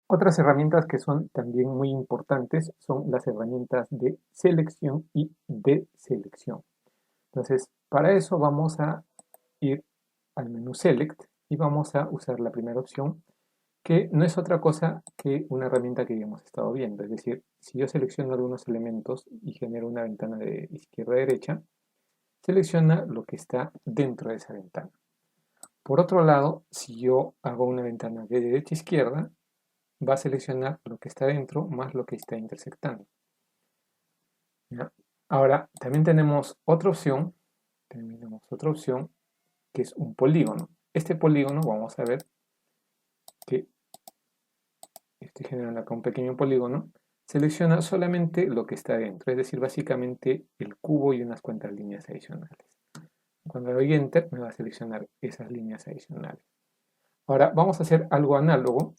Otras herramientas que son también muy importantes son las herramientas de selección y deselección. Entonces, para eso vamos a ir al menú Select y vamos a usar la primera opción, que no es otra cosa que una herramienta que ya hemos estado viendo. Es decir, si yo selecciono algunos elementos y genero una ventana de izquierda a derecha, selecciona lo que está dentro de esa ventana. Por otro lado, si yo hago una ventana de derecha a izquierda, va a seleccionar lo que está dentro más lo que está intersectando. ¿Ya? Ahora, también tenemos otra opción, que es un polígono. Este polígono, vamos a ver que estoy generando acá un pequeño polígono, selecciona solamente lo que está dentro, es decir, básicamente el cubo y unas cuantas líneas adicionales. Cuando le doy Enter, me va a seleccionar esas líneas adicionales. Ahora, vamos a hacer algo análogo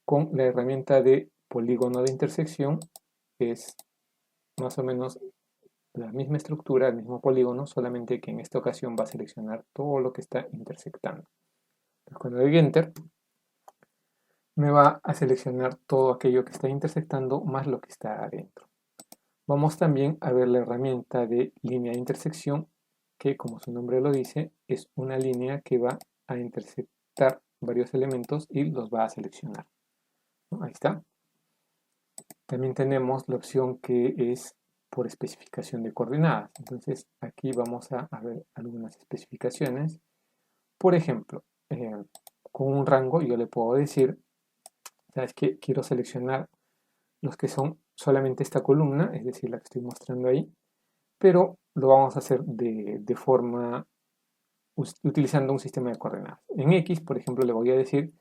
con la herramienta de polígono de intersección, que es más o menos la misma estructura, el mismo polígono, solamente que en esta ocasión va a seleccionar todo lo que está intersectando. Entonces, cuando doy Enter, me va a seleccionar todo aquello que está intersectando más lo que está adentro. Vamos también a ver la herramienta de línea de intersección, que como su nombre lo dice, es una línea que va a intersectar varios elementos y los va a seleccionar. Ahí está. También tenemos la opción que es por especificación de coordenadas. Entonces aquí vamos a ver algunas especificaciones. Por ejemplo, con un rango yo le puedo decir, ¿sabes qué? Quiero seleccionar los que son solamente esta columna, es decir, la que estoy mostrando ahí, pero lo vamos a hacer de forma utilizando un sistema de coordenadas. En X, por ejemplo, le voy a decir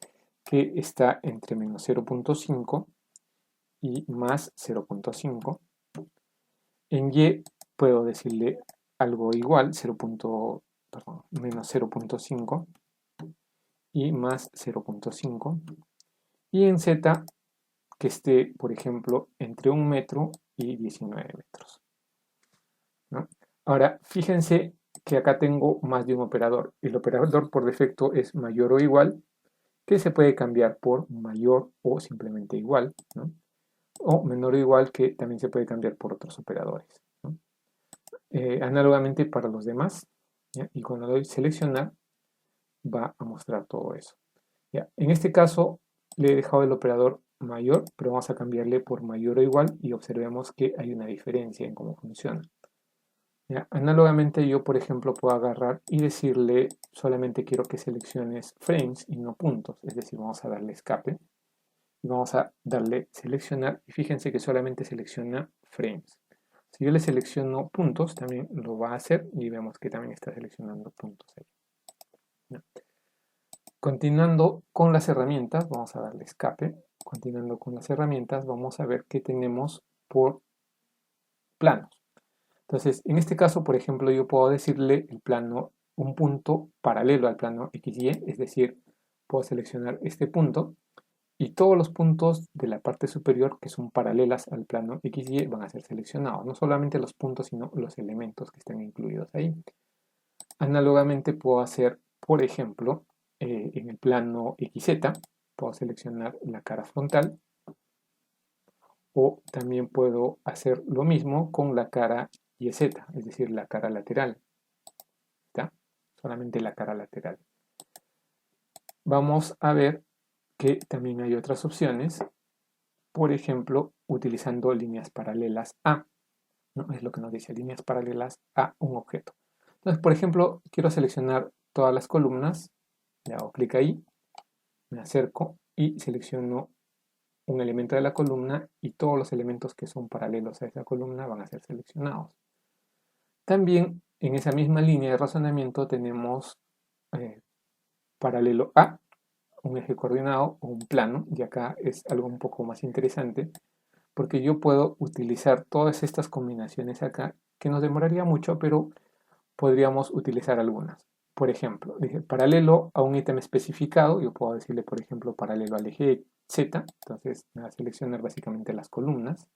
que está entre menos 0.5 y más 0.5. En Y puedo decirle algo igual, menos 0.5 y más 0.5. Y en Z que esté, por ejemplo, entre 1 metro y 19 metros. ¿No? Ahora, fíjense que acá tengo más de un operador. El operador por defecto es mayor o igual, que se puede cambiar por mayor o simplemente igual, ¿no? O menor o igual, que también se puede cambiar por otros operadores, ¿no? Análogamente para los demás, ¿ya? Y cuando doy seleccionar, va a mostrar todo eso. ¿Ya? En este caso, le he dejado el operador mayor, pero vamos a cambiarle por mayor o igual y observemos que hay una diferencia en cómo funciona. ¿Ya? Análogamente yo, por ejemplo, puedo agarrar y decirle solamente quiero que selecciones frames y no puntos, es decir, vamos a darle escape y vamos a darle seleccionar y fíjense que solamente selecciona frames. Si yo le selecciono puntos, también lo va a hacer y vemos que también está seleccionando puntos ahí. ¿Ya? Continuando con las herramientas, vamos a darle escape. Continuando con las herramientas, vamos a ver qué tenemos por planos. Entonces, en este caso, por ejemplo, yo puedo decirle el plano, un punto paralelo al plano XY, es decir, puedo seleccionar este punto y todos los puntos de la parte superior que son paralelas al plano XY van a ser seleccionados. No solamente los puntos, sino los elementos que están incluidos ahí. Análogamente puedo hacer, por ejemplo, en el plano XZ, puedo seleccionar la cara frontal o también puedo hacer lo mismo con la cara YZ, es decir, la cara lateral. ¿Está? Solamente la cara lateral. Vamos a ver que también hay otras opciones, por ejemplo, utilizando líneas paralelas a, ¿no? Es lo que nos dice, líneas paralelas a un objeto. Entonces, por ejemplo, quiero seleccionar todas las columnas, le hago clic ahí, me acerco y selecciono un elemento de la columna y todos los elementos que son paralelos a esa columna van a ser seleccionados. También en esa misma línea de razonamiento tenemos paralelo a un eje coordinado o un plano, y acá es algo un poco más interesante porque yo puedo utilizar todas estas combinaciones acá que nos demoraría mucho, pero podríamos utilizar algunas. Por ejemplo, dije paralelo a un ítem especificado, yo puedo decirle, por ejemplo, paralelo al eje Z, entonces me va a seleccionar básicamente las columnas.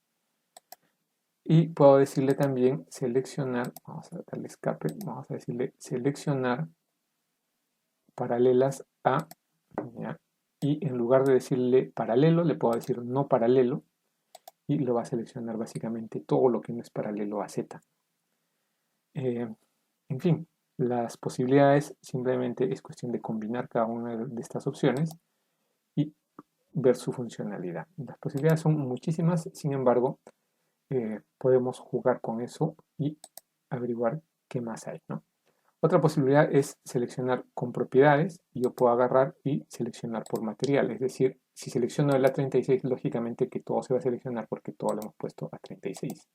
Y puedo decirle también seleccionar, vamos a darle escape, vamos a decirle seleccionar paralelas a, ¿ya? y en lugar de decirle paralelo, le puedo decir no paralelo y lo va a seleccionar básicamente todo lo que no es paralelo a Z. En fin, las posibilidades simplemente es cuestión de combinar cada una de estas opciones y ver su funcionalidad. Las posibilidades son muchísimas, sin embargo, podemos jugar con eso y averiguar qué más hay, ¿no? Otra posibilidad es seleccionar con propiedades. Yo puedo agarrar y seleccionar por material. Es decir, si selecciono el A36, lógicamente que todo se va a seleccionar porque todo lo hemos puesto A36.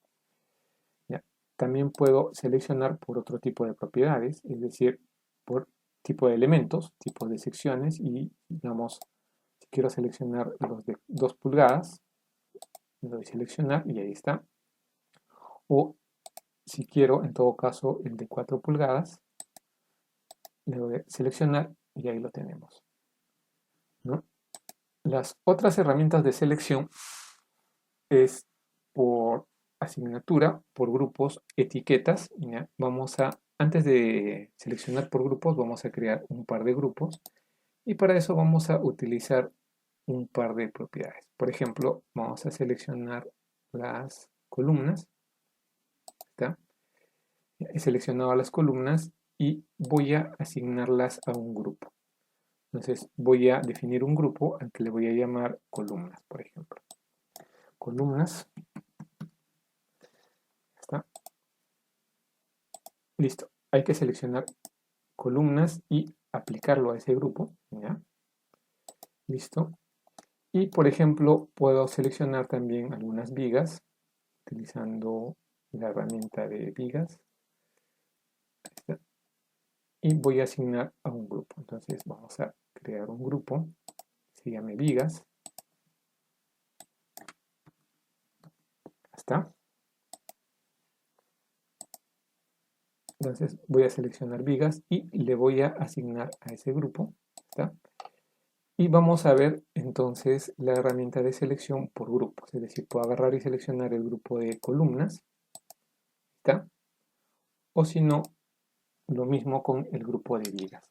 ¿Ya? También puedo seleccionar por otro tipo de propiedades, es decir, por tipo de elementos, tipo de secciones y, digamos, si quiero seleccionar los de 2 pulgadas, le doy seleccionar y ahí está. O si quiero, en todo caso, el de 4 pulgadas, le doy seleccionar y ahí lo tenemos, ¿no? Las otras herramientas de selección es por asignatura, por grupos, etiquetas. ¿Ya? Antes de seleccionar por grupos, vamos a crear un par de grupos y para eso vamos a utilizar un par de propiedades. Por ejemplo, vamos a seleccionar las columnas. ¿Está? He seleccionado las columnas y voy a asignarlas a un grupo. Entonces voy a definir un grupo al que le voy a llamar columnas, por ejemplo. Columnas. ¿Está? Listo. Hay que seleccionar columnas y aplicarlo a ese grupo. ¿Ya? Listo. Y por ejemplo, puedo seleccionar también algunas vigas utilizando la herramienta de vigas. ¿Está? Y voy a asignar a un grupo. Entonces vamos a crear un grupo. Se llame vigas. ¿Está? Entonces voy a seleccionar vigas y le voy a asignar a ese grupo. ¿Está? Y vamos a ver entonces la herramienta de selección por grupos. Es decir, puedo agarrar y seleccionar el grupo de columnas. ¿Está? O si no, lo mismo con el grupo de vigas.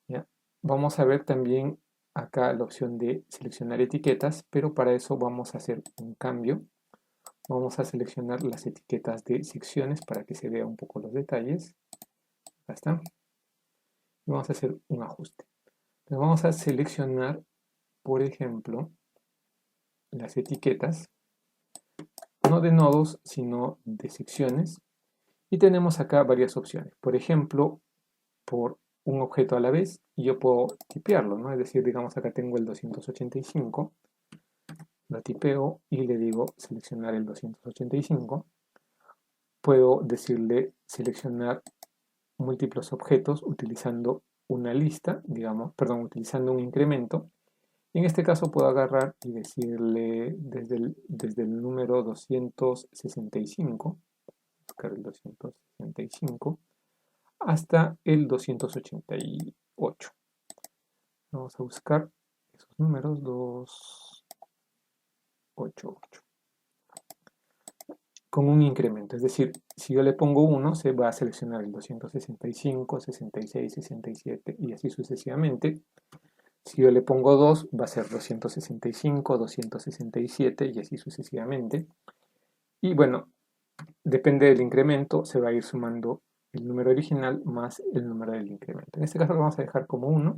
¿Ya? Vamos a ver también acá la opción de seleccionar etiquetas, pero para eso vamos a hacer un cambio. Vamos a seleccionar las etiquetas de secciones para que se vea un poco los detalles. Ya está. Y vamos a hacer un ajuste. Entonces vamos a seleccionar, por ejemplo, las etiquetas, no de nodos, sino de secciones. Y tenemos acá varias opciones. Por ejemplo, por un objeto a la vez, y yo puedo tipearlo, ¿no? Es decir, digamos acá tengo el 285, lo tipeo y le digo seleccionar el 285. Puedo decirle seleccionar múltiples objetos utilizando una lista, digamos, perdón, utilizando un incremento. Y en este caso puedo agarrar y decirle desde el número 265, buscar el 265, hasta el 288. Vamos a buscar esos números, 288. Con un incremento, es decir, si yo le pongo 1, se va a seleccionar el 265, 66, 67 y así sucesivamente. Si yo le pongo 2, va a ser 265, 267 y así sucesivamente. Y bueno, depende del incremento, se va a ir sumando el número original más el número del incremento. En este caso lo vamos a dejar como 1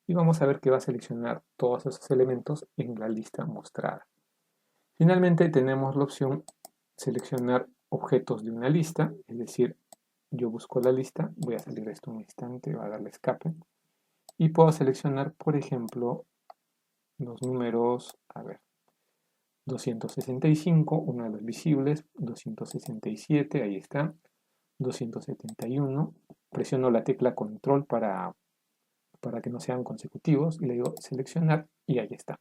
y vamos a ver que va a seleccionar todos esos elementos en la lista mostrada. Finalmente tenemos la opción seleccionar objetos de una lista, es decir, yo busco la lista, voy a salir de esto un instante, voy a darle escape, y puedo seleccionar, por ejemplo, los números, 265, uno de los visibles, 267, ahí está, 271, presiono la tecla control para que no sean consecutivos, y le digo seleccionar, y ahí está,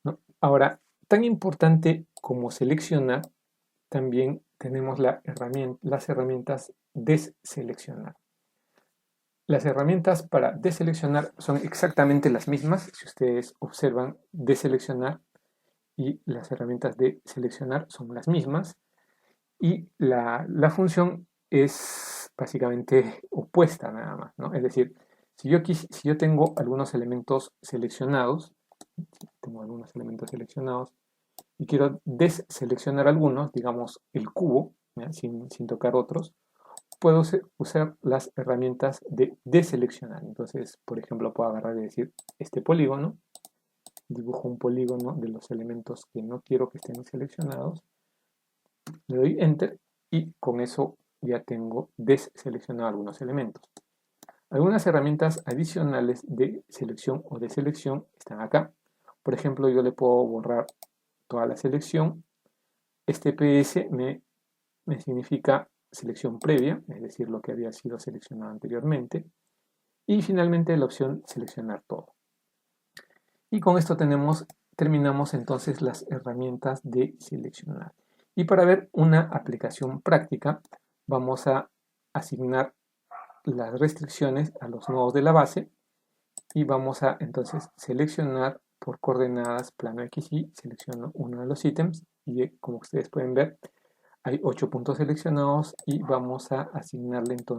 ¿no? Ahora, tan importante como seleccionar, también tenemos las herramientas deseleccionar. Las herramientas para deseleccionar son exactamente las mismas. Si ustedes observan, deseleccionar y las herramientas de seleccionar son las mismas. Y la función es básicamente opuesta nada más, ¿no? Es decir, Si yo tengo algunos elementos seleccionados, y quiero deseleccionar algunos, digamos el cubo, sin tocar otros, puedo usar las herramientas de deseleccionar. Entonces, por ejemplo, puedo agarrar y decir este polígono, dibujo un polígono de los elementos que no quiero que estén seleccionados, le doy Enter y con eso ya tengo deseleccionado algunos elementos. Algunas herramientas adicionales de selección o deselección están acá. Por ejemplo, yo le puedo borrar toda la selección. Este PS me significa selección previa, es decir, lo que había sido seleccionado anteriormente. Y finalmente la opción seleccionar todo. Y con esto terminamos entonces las herramientas de seleccionar. Y para ver una aplicación práctica, vamos a asignar las restricciones a los nodos de la base y vamos a entonces seleccionar por coordenadas plano XY, selecciono uno de los ítems y como ustedes pueden ver hay 8 puntos seleccionados y vamos a asignarle entonces